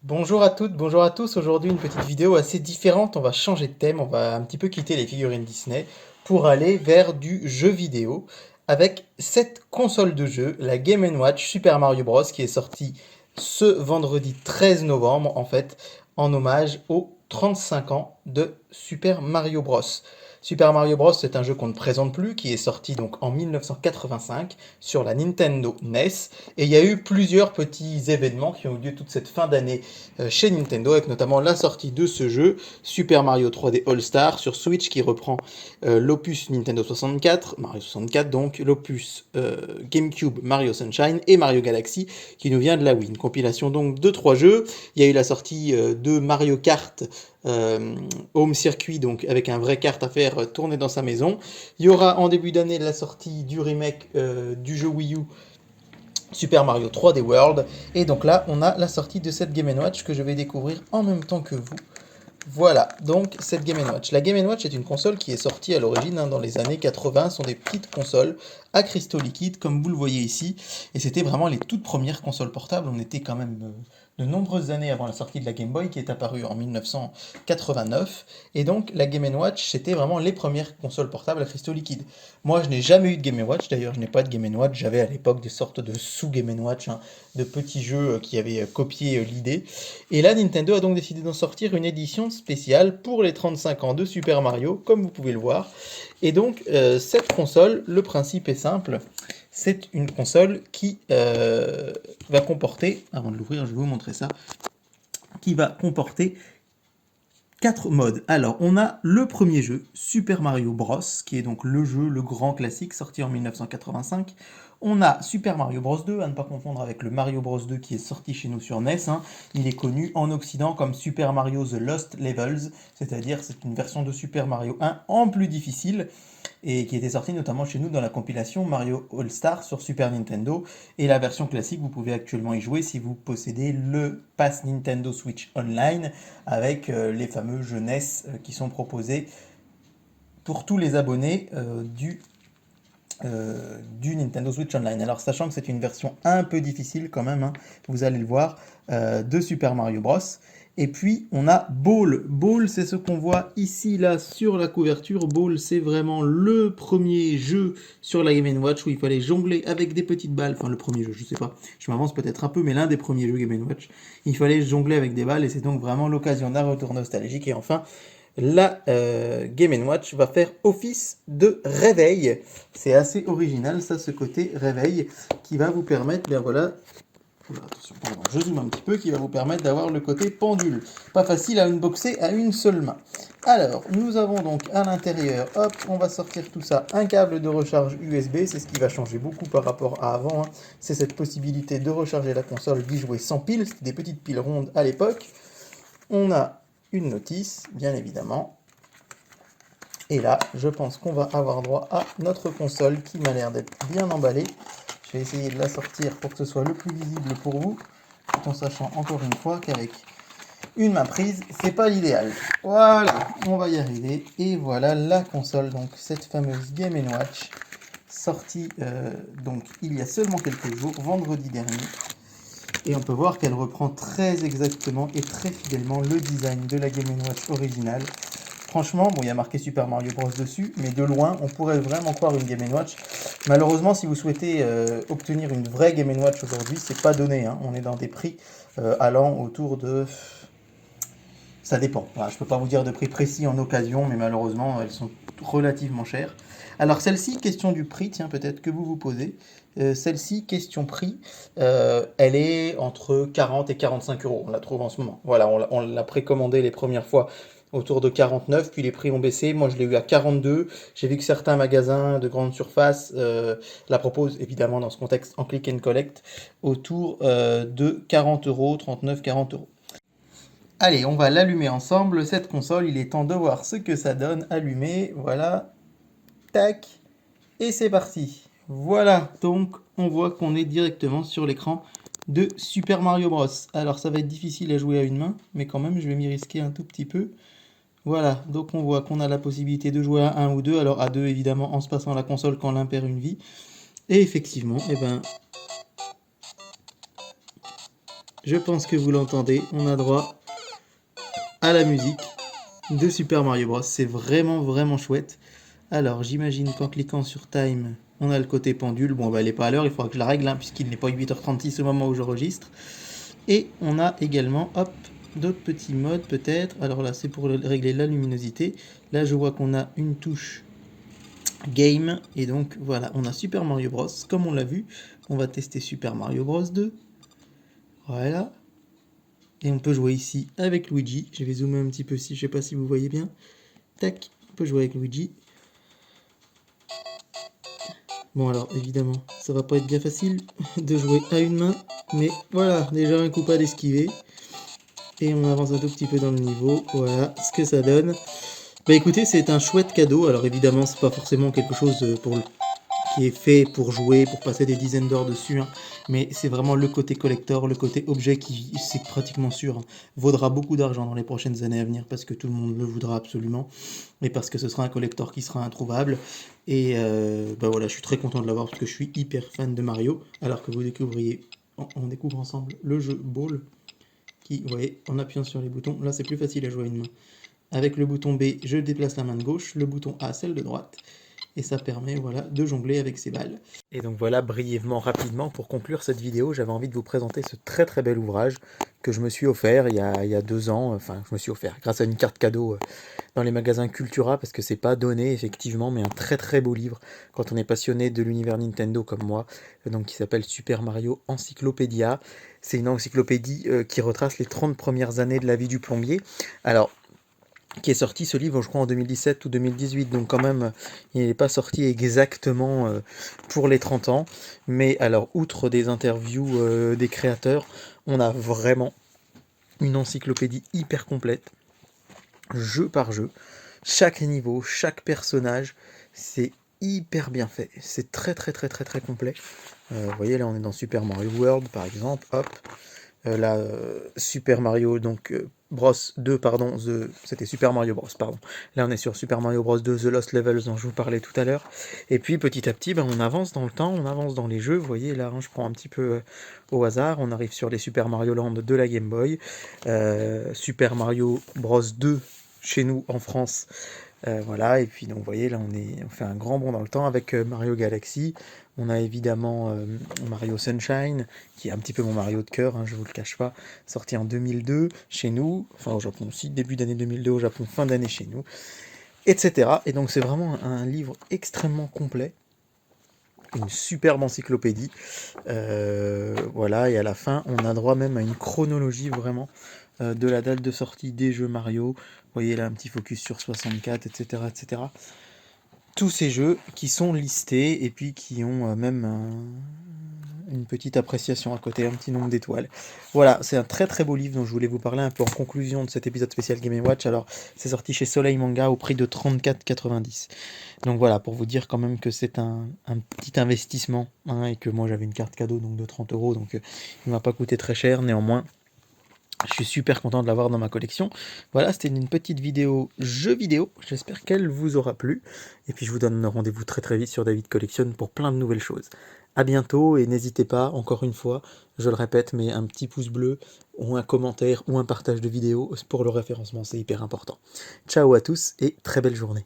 Bonjour à toutes, bonjour à tous. Aujourd'hui, une petite vidéo assez différente. On va changer de thème, on va un petit peu quitter les figurines Disney pour aller vers du jeu vidéo avec cette console de jeu, la Game Watch Super Mario Bros. Qui est sortie ce vendredi 13 novembre, en fait, en hommage aux 35 ans de Super Mario Bros. Super Mario Bros, c'est un jeu qu'on ne présente plus, qui est sorti donc en 1985 sur la Nintendo NES. Et il y a eu plusieurs petits événements qui ont eu lieu toute cette fin d'année chez Nintendo, avec notamment la sortie de ce jeu, Super Mario 3D All-Star sur Switch, qui reprend l'opus Nintendo 64, Mario 64 donc, l'opus GameCube Mario Sunshine et Mario Galaxy, qui nous vient de la Wii. Une compilation donc de 3 jeux. Il y a eu la sortie de Mario Kart Home Circuit, donc avec un vrai kart à faire tourner dans sa maison. Il y aura en début d'année la sortie du remake du jeu Wii U Super Mario 3D World. Et donc là, on a la sortie de cette Game Watch que je vais découvrir en même temps que vous. Voilà, donc cette Game Watch. La Game Watch est une console qui est sortie à l'origine dans les années 80. Ce sont des petites consoles à cristaux liquides, comme vous le voyez ici. Et c'était vraiment les toutes premières consoles portables. On était quand même de nombreuses années avant la sortie de la Game Boy, qui est apparue en 1989. Et donc la Game Watch, c'était vraiment les premières consoles portables à cristaux liquides. Moi, je n'ai jamais eu de Game Watch. D'ailleurs, je n'ai pas de Game Watch. J'avais à l'époque des sortes de sous-Game Watch, hein, de petits jeux qui avaient copié l'idée. Et là, Nintendo a donc décidé d'en sortir une édition spéciale pour les 35 ans de Super Mario, comme vous pouvez le voir. Et donc, cette console, le principe est simple. C'est une console qui va comporter, avant de l'ouvrir, je vais vous montrer ça, qui va comporter 4 modes. Alors, on a le premier jeu, Super Mario Bros, qui est donc le jeu, le grand classique, sorti en 1985. On a Super Mario Bros 2, à ne pas confondre avec le Mario Bros 2 qui est sorti chez nous sur NES, hein. Il est connu en Occident comme Super Mario The Lost Levels, c'est-à-dire c'est une version de Super Mario 1 en plus difficile, et qui était sorti notamment chez nous dans la compilation Mario All-Star sur Super Nintendo. Et la version classique, vous pouvez actuellement y jouer si vous possédez le Pass Nintendo Switch Online, avec les fameux jeux NES qui sont proposés pour tous les abonnés du Nintendo Switch Online. Alors, sachant que c'est une version un peu difficile quand même, hein, vous allez le voir, de Super Mario Bros. Et puis, on a Ball. Ball, c'est ce qu'on voit ici, là, sur la couverture. Ball, c'est vraiment le premier jeu sur la Game Watch où il fallait jongler avec des petites balles. Enfin, le premier jeu, je sais pas, je m'avance peut-être un peu, mais l'un des premiers jeux Game Watch. Il fallait jongler avec des balles et c'est donc vraiment l'occasion d'un retour nostalgique. Et enfin, la Game Watch va faire office de réveil. C'est assez original, ça, ce côté réveil, qui va vous permettre, bien voilà, attention, pardon, je zoome un petit peu, qui va vous permettre d'avoir le côté pendule. Pas facile à unboxer à une seule main. Alors, nous avons donc à l'intérieur, hop, on va sortir tout ça, un câble de recharge USB, c'est ce qui va changer beaucoup par rapport à avant, hein. C'est cette possibilité de recharger la console, d'y jouer sans pile, c'était des petites piles rondes à l'époque. On a une notice, bien évidemment. Et là, je pense qu'on va avoir droit à notre console qui m'a l'air d'être bien emballée. Je vais essayer de la sortir pour que ce soit le plus visible pour vous, tout en sachant encore une fois qu'avec une main prise, c'est pas l'idéal. Voilà, on va y arriver. Et voilà la console, donc cette fameuse Game Watch, sortie donc il y a seulement quelques jours, vendredi dernier. Et on peut voir qu'elle reprend très exactement et très fidèlement le design de la Game Watch originale. Franchement, bon, il y a marqué Super Mario Bros dessus, mais de loin, on pourrait vraiment croire une Game Watch. Malheureusement, si vous souhaitez obtenir une vraie Game Watch aujourd'hui, c'est pas donné, hein. On est dans des prix allant autour de... Ça dépend. Voilà, je peux pas vous dire de prix précis en occasion, mais malheureusement, elles sont relativement chères. Alors celle-ci, question du prix, tiens, peut-être que vous vous posez. Celle-ci, question prix, elle est entre 40 et 45 euros. On la trouve en ce moment. Voilà, on l'a précommandée les premières fois autour de 49, puis les prix ont baissé. Moi, je l'ai eu à 42. J'ai vu que certains magasins de grande surface la proposent, évidemment, dans ce contexte en click and collect, autour de 40 euros, 39, 40 euros. Allez, on va l'allumer ensemble, cette console. Il est temps de voir ce que ça donne. Allumé, voilà. Tac. Et c'est parti. Voilà, donc on voit qu'on est directement sur l'écran de Super Mario Bros. Alors ça va être difficile à jouer à une main, mais quand même je vais m'y risquer un tout petit peu. Voilà, donc on voit qu'on a la possibilité de jouer à 1 ou 2, alors à 2 évidemment en se passant la console quand l'un perd une vie. Et effectivement, eh ben, je pense que vous l'entendez, on a droit à la musique de Super Mario Bros. C'est vraiment vraiment chouette. Alors j'imagine qu'en cliquant sur Time, on a le côté pendule. Bon, bah, elle n'est pas à l'heure, il faudra que je la règle, hein, puisqu'il n'est pas 8h36 au moment où j'enregistre. Et on a également, hop, d'autres petits modes peut-être. Alors là, c'est pour régler la luminosité. Là, je vois qu'on a une touche Game. Et donc, voilà, on a Super Mario Bros. Comme on l'a vu, on va tester Super Mario Bros 2. Voilà. Et on peut jouer ici avec Luigi. Je vais zoomer un petit peu si je sais pas si vous voyez bien. Tac, on peut jouer avec Luigi. Bon alors évidemment, ça va pas être bien facile de jouer à une main, mais voilà, déjà un coup pas d'esquiver. Et on avance un tout petit peu dans le niveau, voilà ce que ça donne. Bah écoutez, c'est un chouette cadeau, alors évidemment c'est pas forcément quelque chose qui est fait pour jouer, pour passer des dizaines d'heures dessus, hein. Mais c'est vraiment le côté collector, le côté objet qui, c'est pratiquement sûr, hein, vaudra beaucoup d'argent dans les prochaines années à venir parce que tout le monde le voudra absolument et parce que ce sera un collector qui sera introuvable. Et bah voilà, je suis très content de l'avoir parce que je suis hyper fan de Mario, alors que vous découvriez, on découvre ensemble le jeu Ball, qui, vous voyez, en appuyant sur les boutons, là c'est plus facile à jouer à une main. Avec le bouton B, je déplace la main de gauche, le bouton A, celle de droite, et ça permet voilà, de jongler avec ces balles. Et donc voilà, brièvement, rapidement, pour conclure cette vidéo, j'avais envie de vous présenter ce très très bel ouvrage que je me suis offert il y a 2 ans, enfin je me suis offert grâce à une carte cadeau dans les magasins Cultura, parce que c'est pas donné effectivement, mais un très très beau livre quand on est passionné de l'univers Nintendo comme moi, donc qui s'appelle Super Mario Encyclopédia. C'est une encyclopédie qui retrace les 30 premières années de la vie du plombier. Alors, qui est sorti ce livre, je crois, en 2017 ou 2018, donc quand même, il n'est pas sorti exactement pour les 30 ans, mais alors, outre des interviews des créateurs, on a vraiment une encyclopédie hyper complète, jeu par jeu, chaque niveau, chaque personnage, c'est hyper bien fait, c'est très très très très très complet. Vous voyez, là on est dans Super Mario World par exemple, hop, là, Super Mario, donc Bros 2, pardon, c'était Super Mario Bros, pardon. Là, on est sur Super Mario Bros 2, The Lost Levels, dont je vous parlais tout à l'heure. Et puis, petit à petit, ben, on avance dans le temps, on avance dans les jeux. Vous voyez, là, hein, je prends un petit peu au hasard. On arrive sur les Super Mario Land de la Game Boy. Super Mario Bros 2, chez nous, en France. Voilà, et puis donc vous voyez là on fait un grand bond dans le temps avec Mario Galaxy. On a évidemment Mario Sunshine, qui est un petit peu mon Mario de cœur, hein, je vous le cache pas, sorti en 2002 chez nous, enfin au Japon aussi, début d'année 2002 au Japon, fin d'année chez nous, etc. Et donc c'est vraiment un livre extrêmement complet, une superbe encyclopédie. Voilà, et à la fin on a droit même à une chronologie vraiment de la date de sortie des jeux Mario. Vous voyez là un petit focus sur 64, etc. etc. Tous ces jeux qui sont listés et puis qui ont même une petite appréciation à côté, un petit nombre d'étoiles. Voilà, c'est un très très beau livre dont je voulais vous parler un peu en conclusion de cet épisode spécial Game & Watch. Alors, c'est sorti chez Soleil Manga au prix de 34,90. Donc voilà, pour vous dire quand même que c'est un petit investissement, hein, et que moi j'avais une carte cadeau donc de 30€, donc il ne m'a pas coûté très cher, néanmoins. Je suis super content de l'avoir dans ma collection. Voilà, c'était une petite vidéo jeu vidéo. J'espère qu'elle vous aura plu. Et puis je vous donne rendez-vous très très vite sur David Collectionne pour plein de nouvelles choses. A bientôt et n'hésitez pas, encore une fois, je le répète, mais un petit pouce bleu ou un commentaire ou un partage de vidéo pour le référencement, c'est hyper important. Ciao à tous et très belle journée.